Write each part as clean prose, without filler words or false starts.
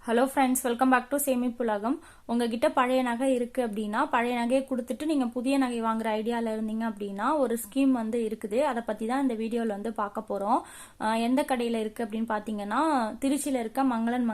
Hello friends, welcome back to சேமிப்புலகம். உங்ககிட்ட பழைய நகை இருக்குது அப்படின்னா பழைய நகையை கொடுத்துட்டு நீங்கள் புதிய நகை வாங்குற ஐடியாவில் இருந்தீங்க அப்படின்னா ஒரு ஸ்கீம் வந்து இருக்குது. அதை பற்றி தான் இந்த வீடியோவில் வந்து பார்க்க போகிறோம். எந்த கடையில் இருக்குது அப்படின்னு பார்த்தீங்கன்னா திருச்சியில் இருக்க மங்களன்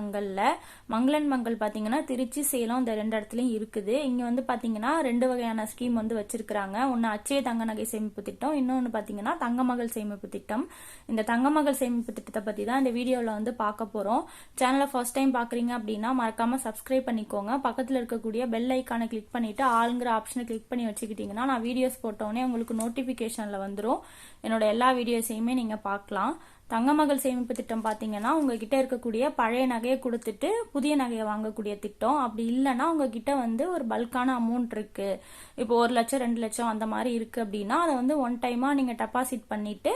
மங்கல் பார்த்தீங்கன்னா திருச்சி, சேலம் இந்த ரெண்டு இடத்துலையும் இருக்குது. இங்கே வந்து பார்த்தீங்கன்னா ரெண்டு வகையான ஸ்கீம் வந்து வச்சிருக்கிறாங்க. ஒன்று அச்சய தங்க நகை சேமிப்பு திட்டம், இன்னொன்று பார்த்தீங்கன்னா தங்கமகள் சேமிப்பு திட்டம். இந்த தங்கமகள் சேமிப்பு திட்டத்தை பற்றி தான் இந்த வீடியோவில் வந்து பார்க்க போகிறோம். சேனலை ஃபர்ஸ்ட் டைம் பார்க்குறீங்க அப்படின்னா மறக்காம சப்ஸ்கிரைப் பண்ணிக்கோங்க. பக்கத்துல இருக்கக்கூடிய பெல் ஐக்கானை கிளிக் பண்ணிட்டு ஆளுங்கிற ஆப்ஷனை கிளிக் பண்ணி வச்சுக்கிட்டீங்கன்னா நான் வீடியோஸ் போட்டோன்னே உங்களுக்கு நோட்டிபிகேஷன்ல வந்துடும். என்னோட எல்லா வீடியோஸையுமே நீங்க பார்க்கலாம். தங்கமகள் சேமிப்பு திட்டம் பார்த்தீங்கன்னா உங்ககிட்ட இருக்கக்கூடிய பழைய நகையை கொடுத்துட்டு புதிய நகையை வாங்கக்கூடிய திட்டம். அப்படி இல்லைன்னா உங்ககிட்ட வந்து ஒரு பல்கான அமௌண்ட் இருக்கு, இப்போ 1 லட்சம் 2 லட்சம் அந்த மாதிரி இருக்கு அப்படின்னா அதை வந்து ஒன் டைமா நீங்க டெபாசிட் பண்ணிட்டு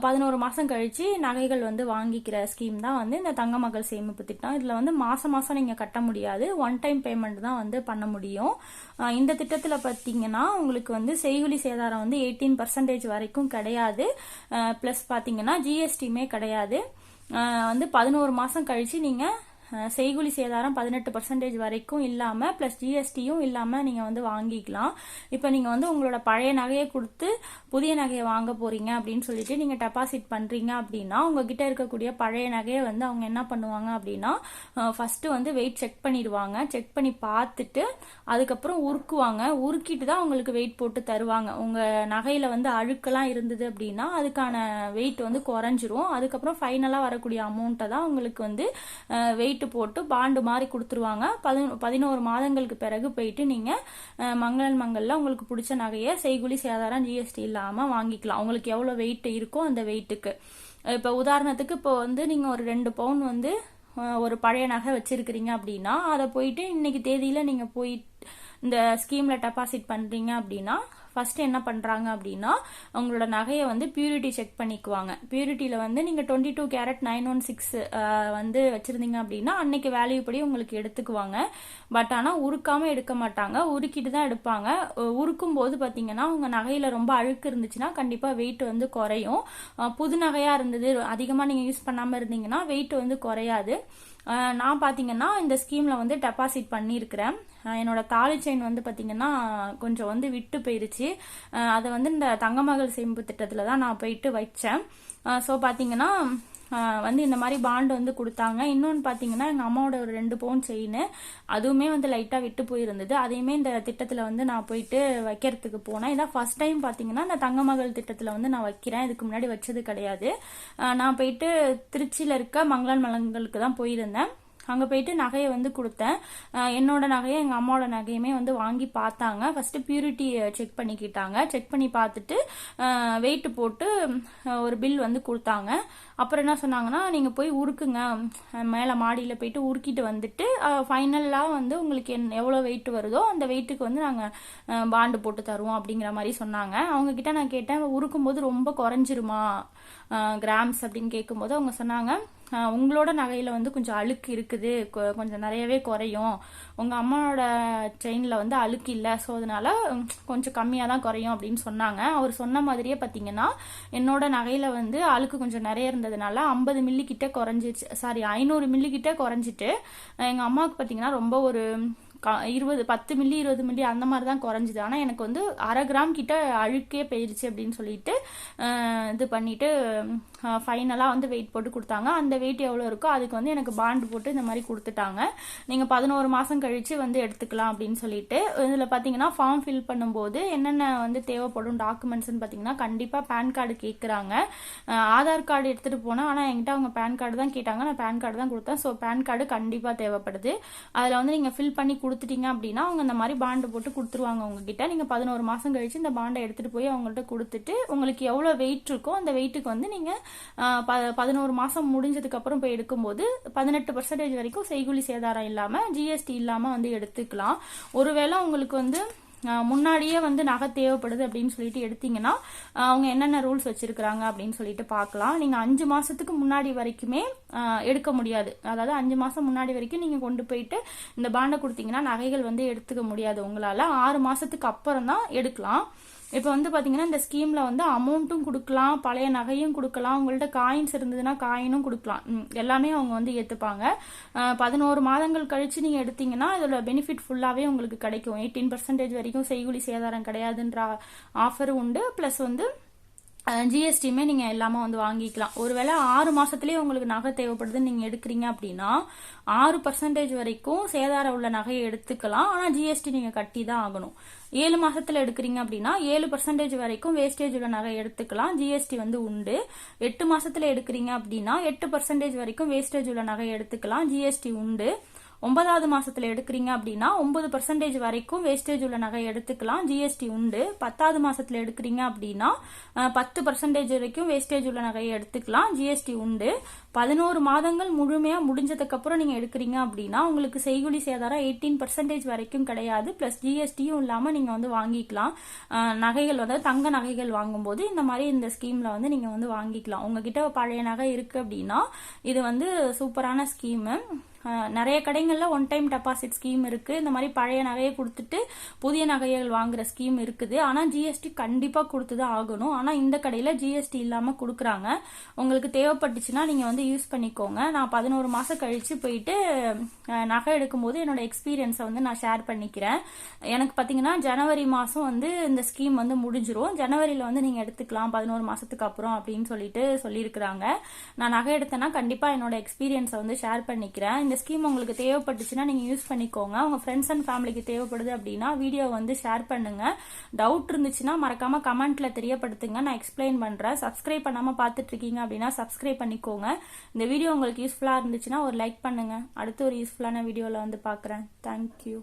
11 மாசம் கழிச்சு நகைகள் வந்து வாங்கிக்கிற ஸ்கீம் தான் வந்து இந்த தங்கமகள் சேமிப்பு திட்டம். இதுல வந்து மாசம் மாசம் நீங்க கட்ட முடியாது, ஒன் டைம் பேமெண்ட் தான் வந்து பண்ண முடியும். இந்த திட்டத்துல பார்த்தீங்கன்னா உங்களுக்கு வந்து செய்கூலி சேதாரம் வந்து 18% வரைக்கும் கிடையாது. பிளஸ் பார்த்தீங்கன்னா ஜிஎஸ்டியுமே கிடையாது. வந்து 11 மாசம் கழிச்சு நீங்க செய்கூலி சேதாரம் 18% வரைக்கும் இல்லாம பிளஸ் ஜிஎஸ்டியும் இல்லாம நீங்க வந்து வாங்கிக்கலாம். இப்ப நீங்க வந்து உங்களோட பழைய நகையை கொடுத்து புதிய நகையை வாங்க போறீங்க அப்படின்னு சொல்லிட்டு நீங்க டெபாசிட் பண்றீங்க அப்படின்னா உங்ககிட்ட இருக்கக்கூடிய பழைய நகையை வந்து அவங்க என்ன பண்ணுவாங்க அப்படின்னா ஃபர்ஸ்ட் வந்து வெயிட் செக் பண்ணிடுவாங்க. செக் பண்ணி பார்த்துட்டு அதுக்கப்புறம் உருக்குவாங்க. உருக்கிட்டு தான் உங்களுக்கு வெயிட் போட்டு தருவாங்க. உங்க நகையில வந்து அழுக்கெல்லாம் இருந்தது அப்படின்னா அதுக்கான வெயிட் வந்து குறைஞ்சிரும். அதுக்கப்புறம் ஃபைனலா வரக்கூடிய அமௌண்ட்டை தான் உங்களுக்கு வந்து வெயிட் போட்டு பாண்டு மாதிரி கொடுத்துருவாங்க. 11 மாதங்களுக்கு பிறகு போயிட்டு நீங்க மங்கல்ல உங்களுக்கு பிடிச்ச நகையை செய்கூலி சேதாரம் ஜிஎஸ்டி இல்லாம வாங்கிக்கலாம். உங்களுக்கு எவ்வளவு வெயிட் இருக்கோ அந்த வெயிட்டுக்கு. இப்ப உதாரணத்துக்கு இப்போ வந்து நீங்க ஒரு 2 பவுன் வந்து ஒரு பழைய நகை வச்சிருக்கிறீங்க அப்படின்னா அதை போயிட்டு இன்னைக்கு தேதியில நீங்க போய் இந்த ஸ்கீம்ல டெபாசிட் பண்றீங்க அப்படின்னா ஃபர்ஸ்ட் என்ன பண்றாங்க அப்படின்னா உங்களோட நகையை வந்து பியூரிட்டி செக் பண்ணிக்குவாங்க. பியூரிட்டியில வந்து நீங்க 22 கேரட் 916 வந்து வச்சிருந்தீங்க அப்படின்னா அன்னைக்கு வேல்யூ படி உங்களுக்கு எடுத்துக்குவாங்க. பட் ஆனா உருக்காம எடுக்க மாட்டாங்க, உருக்கிட்டு தான் எடுப்பாங்க. உருக்கும் போது பாத்தீங்கன்னா உங்க நகையில ரொம்ப அழுக்கு இருந்துச்சுன்னா கண்டிப்பா வெயிட் வந்து குறையும். புது நகையா இருந்தது அதிகமா நீங்க யூஸ் பண்ணாம இருந்தீங்கன்னா வெயிட் வந்து குறையாது. நான் பாத்தீங்கன்னா இந்த ஸ்கீம்ல வந்து டெபாசிட் பண்ணியிருக்கிறேன். என்னோட தாலி செயின் வந்து பாத்தீங்கன்னா கொஞ்சம் வந்து விட்டு போயிருச்சு. அதை வந்து இந்த தங்கமகள் சேமிப்பு திட்டத்துல தான் நான் போயிட்டு வச்சேன். ஸோ பாத்தீங்கன்னா வந்து இந்த மாதிரி பாண்டு வந்து கொடுத்தாங்க. இன்னொன்று பார்த்தீங்கன்னா எங்கள் அம்மாவோட ஒரு 2 பவுன் செயின் அதுவுமே வந்து லைட்டாக விட்டு போயிருந்தது. அதையுமே இந்த திட்டத்தில் வந்து நான் போயிட்டு வைக்கிறதுக்கு போனேன். இதான் ஃபர்ஸ்ட் டைம் பார்த்தீங்கன்னா இந்த தங்கமகள் திட்டத்தில் வந்து நான் வைக்கிறேன். இதுக்கு முன்னாடி வச்சது கிடையாது. நான் போயிட்டு திருச்சியில் இருக்க மங்களுக்கு தான் போயிருந்தேன். அங்கே போயிட்டு நகையை வந்து கொடுத்தேன். என்னோட நகையை எங்கள் அம்மாவோட நகையுமே வந்து வாங்கி பார்த்தாங்க. ஃபர்ஸ்ட் பியூரிட்டி செக் பண்ணிக்கிட்டாங்க. செக் பண்ணி பார்த்துட்டு வெயிட் போட்டு ஒரு பில் வந்து கொடுத்தாங்க. அப்புறம் என்ன சொன்னாங்கன்னா நீங்கள் போய் உருக்குங்க, மேலே மாடியில் போயிட்டு உருக்கிட்டு வந்துட்டு ஃபைனலாக வந்து உங்களுக்கு எவ்வளோ வெயிட் வருதோ அந்த வெயிட்டுக்கு வந்து நாங்கள் பாண்டு போட்டு தருவோம் அப்படிங்கிற மாதிரி சொன்னாங்க. அவங்கக்கிட்ட நான் கேட்டேன் உருக்கும் போது ரொம்ப குறைஞ்சிருமா கிராம்ஸ் அப்படின்னு கேட்கும்போது அவங்க சொன்னாங்க உங்களோட நகையில வந்து கொஞ்சம் அழுக்கு இருக்குது, கொஞ்சம் நிறையவே குறையும். உங்க அம்மாவோட செயின்ல வந்து அழுக்கு இல்லை, ஸோ அதனால கொஞ்சம் கம்மியாக தான் குறையும் அப்படின்னு சொன்னாங்க. அவர் சொன்ன மாதிரியே பார்த்தீங்கன்னா என்னோட நகையில வந்து அழுக்கு கொஞ்சம் நிறைய இருந்ததுனால 50 மில்லி கிட்ட குறைஞ்சிச்சு, 500 மில்லி கிட்ட குறைஞ்சிட்டு எங்க அம்மாவுக்கு பார்த்தீங்கன்னா ரொம்ப ஒரு 10 மில்லி 20 மில்லி அந்த மாதிரி தான் குறைஞ்சிது. ஆனால் எனக்கு வந்து 1/2 கிராம் கிட்ட அழுக்கே போயிருச்சு அப்படின்னு சொல்லிட்டு இது பண்ணிட்டு ஃபைனலாக வந்து வெயிட் போட்டு கொடுத்தாங்க. அந்த வெயிட் எவ்வளோ இருக்கோ அதுக்கு வந்து எனக்கு பாண்டு போட்டு இந்த மாதிரி கொடுத்துட்டாங்க. நீங்கள் 11 மாதம் கழிச்சு வந்து எடுத்துக்கலாம் அப்படின்னு சொல்லிட்டு. இதில் பார்த்தீங்கன்னா ஃபார்ம் ஃபில் பண்ணும்போது என்னென்ன வந்து தேவைப்படும் டாக்குமெண்ட்ஸ்ன்னு பார்த்தீங்கன்னா கண்டிப்பாக பேன் கார்டு கேட்குறாங்க. ஆதார் கார்டு எடுத்துகிட்டு போனேன், ஆனால் என்கிட்ட அவங்க பேன் கார்டு தான் கேட்டாங்க. நான் பேன் கார்டு தான் கொடுத்தேன். ஸோ பேன் கார்டு கண்டிப்பாக தேவைப்படுது. அதில் வந்து நீங்கள் ஃபில் பண்ணி கொடுத்துட்டீங்க அப்படின்னா அவங்க இந்த மாதிரி பாண்டு போட்டு கொடுத்துருவாங்க உங்ககிட்ட. நீங்கள் 11 மாதம் கழிச்சு இந்த பாண்டை எடுத்துகிட்டு போய் அவங்கள்ட்ட கொடுத்துட்டு உங்களுக்கு எவ்வளோ வெயிட் இருக்கோ அந்த வெயிட்டுக்கு வந்து நீங்கள் 11 மாதம் முடிஞ்சதுக்கு அப்புறம் போய் எடுக்கும்போது 18% வரைக்கும் செய்கூலி சேதாரம் இல்லாமல் ஜிஎஸ்டி இல்லாமல் வந்து எடுத்துக்கலாம். ஒருவேளை உங்களுக்கு வந்து முன்னாடியே வந்து நகை தேவைப்படுது அப்படின்னு சொல்லிட்டு எடுத்தீங்கன்னா அவங்க என்னென்ன ரூல்ஸ் வச்சிருக்கிறாங்க அப்படின்னு சொல்லிட்டு பார்க்கலாம். நீங்க 5 மாசத்துக்கு முன்னாடி வரைக்குமே எடுக்க முடியாது. அதாவது 5 மாசம் முன்னாடி வரைக்கும் நீங்க கொண்டு போயிட்டு இந்த பாண்டை கொடுத்தீங்கன்னா நகைகள் வந்து எடுத்துக்க முடியாது உங்களால. 6 மாசத்துக்கு அப்புறம் தான் எடுக்கலாம். இப்போ வந்து பாத்தீங்கன்னா இந்த ஸ்கீம்ல வந்து அமௌண்ட்டும் கொடுக்கலாம், பழைய நகையும் கொடுக்கலாம், உங்கள்ட்ட காயின்ஸ் இருந்ததுன்னா காயினும் கொடுக்கலாம். எல்லாமே அவங்க வந்து ஏத்துப்பாங்க. 11 மாதங்கள் கழிச்சு நீங்க எடுத்தீங்கன்னா இதோட பெனிஃபிட் ஃபுல்லாவே உங்களுக்கு கிடைக்கும். 18% வரைக்கும் செய்கூலி சேதாரம் கிடையாதுன்ற ஆஃபர் உண்டு. பிளஸ் வந்து ஜிஎஸ்டியுமே நீங்க எல்லாமே வந்து வாங்கிக்கலாம். ஒருவேளை 6 மாசத்துலயே உங்களுக்கு நகை தேவைப்படுதுன்னு நீங்க எடுக்கிறீங்க அப்படின்னா 6% வரைக்கும் சேதாரம் உள்ள நகையை எடுத்துக்கலாம். ஆனா ஜிஎஸ்டி நீங்க கட்டி தான் ஆகணும். 7 மாசத்துல எடுக்கிறீங்க அப்படின்னா 7% வரைக்கும் வேஸ்டேஜ் உள்ள நகை எடுத்துக்கலாம், ஜிஎஸ்டி வந்து உண்டு. 8 மாசத்துல எடுக்கிறீங்க அப்படின்னா 8% வரைக்கும் வேஸ்டேஜ் உள்ள நகை எடுத்துக்கலாம், ஜிஎஸ்டி உண்டு. 9வது மாசத்துல எடுக்கிறீங்க அப்படின்னா 9% வரைக்கும் வேஸ்டேஜ் உள்ள நகை எடுத்துக்கலாம், ஜிஎஸ்டி உண்டு. 10வது மாசத்துல எடுக்கிறீங்க அப்படின்னா 10% வரைக்கும் வேஸ்டேஜ் உள்ள நகையை எடுத்துக்கலாம், ஜிஎஸ்டி உண்டு. 11 மாதங்கள் முழுமையா முடிஞ்சதுக்கு அப்புறம் நீங்க எடுக்கிறீங்க அப்படின்னா உங்களுக்கு செய்கூலி சேதாரம் 18% வரைக்கும் கிடையாது. பிளஸ் ஜிஎஸ்டியும் இல்லாம நீங்க வந்து வாங்கிக்கலாம். நகைகள் வந்து தங்க நகைகள் வாங்கும்போது இந்த மாதிரி இந்த ஸ்கீம்ல வந்து நீங்க வந்து வாங்கிக்கலாம். உங்ககிட்ட பழைய நகை இருக்கு அப்படின்னா இது வந்து சூப்பரான ஸ்கீம். நிறைய கடைகள்ல ஒன் டைம் டெபாசிட் ஸ்கீம் இருக்கு. இந்த மாதிரி பழைய நகையை கொடுத்துட்டு புதிய நகைகள் வாங்குற ஸ்கீம் இருக்குது. ஆனா ஜிஎஸ்டி கண்டிப்பா கொடுத்துதான் ஆகணும். ஆனா இந்த கடையில ஜிஎஸ்டி இல்லாம கொடுக்குறாங்க. உங்களுக்கு தேவைப்பட்டுச்சுன்னா நீங்க வந்து யூஸ் பண்ணிக்கோங்க. நான் 11 மாசம் கழிச்சு போயிட்டு நகை எடுக்கும்போது என்னோட எக்ஸ்பீரியன்ஸை வந்து நான் ஷேர் பண்ணிக்கிறேன். எனக்கு பாத்தீங்கன்னா ஜனவரி மாசம் வந்து இந்த ஸ்கீம் வந்து முடிஞ்சிரும். ஜனவரியில வந்து நீங்க எடுத்துக்கலாம் 11 மாசத்துக்கு அப்புறம் அப்படின்னு சொல்லியிருக்கிறாங்க. நான் நகை எடுத்தேன்னா கண்டிப்பா என்னோட எக்ஸ்பீரியன்ஸை வந்து ஷேர் பண்ணிக்கிறேன். இந்த ஸ்கீம் உங்களுக்கு தேவைப்பட்டுச்சுன்னா நீங்க யூஸ் பண்ணிக்கோங்க. உங்க ஃப்ரெண்ட்ஸ் அண்ட் ஃபேமிலிக்கு தேவைப்படுது அப்படின்னா வீடியோ வந்து ஷேர் பண்ணுங்க. டவுட் இருந்துச்சுன்னா மறக்காம கமெண்ட்ல தெரியப்படுத்துங்க, நான் எக்ஸ்பிளைன் பண்றேன். சப்ஸ்கிரைப் பண்ணாம பாத்துட்டு இருக்கீங்க அப்படின்னா சப்ஸ்கிரைப் பண்ணிக்கோங்க. இந்த வீடியோ உங்களுக்கு யூஸ்ஃபுல்லா இருந்துச்சுன்னா ஒரு லைக் பண்ணுங்க. அடுத்து ஒரு யூஸ்ஃபுல்லான வீடியோல வந்து பாக்குறேன். தேங்க்யூ.